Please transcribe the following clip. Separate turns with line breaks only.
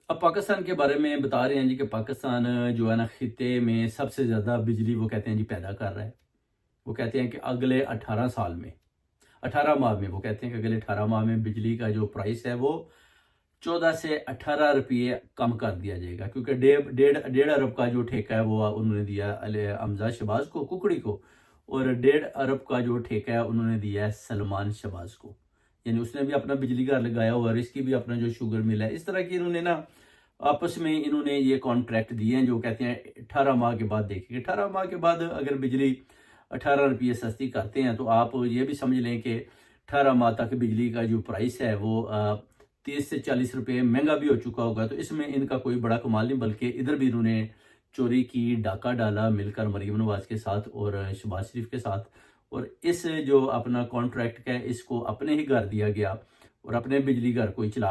अब पाकिस्तान के बारे में बता रहे हैं जी कि पाकिस्तान जो है ना खित्ते में सबसे ज़्यादा बिजली वो कहते हैं जी पैदा कर रहा है। वो कहते हैं कि अगले 18 साल में 18 माह में वो कहते हैं कि अगले 18 माह में बिजली का जो प्राइस है वो 14 से 18 रुपये कम कर दिया जाएगा, क्योंकि डेढ़ डेढ़ डेढ़ अरब का जो ठेका है वो उन्होंने दिया हमजा शहबाज को, कुकड़ी को, और 1.5 अरब का जो ठेका है उन्होंने दिया है सलमान शहबाज को। यानी उसने भी अपना बिजली घर लगाया हुआ है, इसकी भी अपना जो शुगर मिल है। इस तरह की इन्होंने ना आपस में इन्होंने ये कॉन्ट्रैक्ट दिए हैं, जो कहते हैं 18 माह के बाद देखेंगे। 18 माह के बाद अगर बिजली 18 रुपये सस्ती करते हैं तो आप ये भी समझ लें कि 18 माह तक बिजली का जो प्राइस है वो 30 से 40 रुपये महंगा भी हो चुका होगा। तो इसमें इनका कोई बड़ा कमाल नहीं, बल्कि इधर भी इन्होंने चोरी की, डाका डाला मिलकर मरीम नवाज के साथ और शहबाज शरीफ के साथ। और इस जो अपना कॉन्ट्रैक्ट है इसको अपने ही घर दिया गया और अपने बिजली घर को ही चला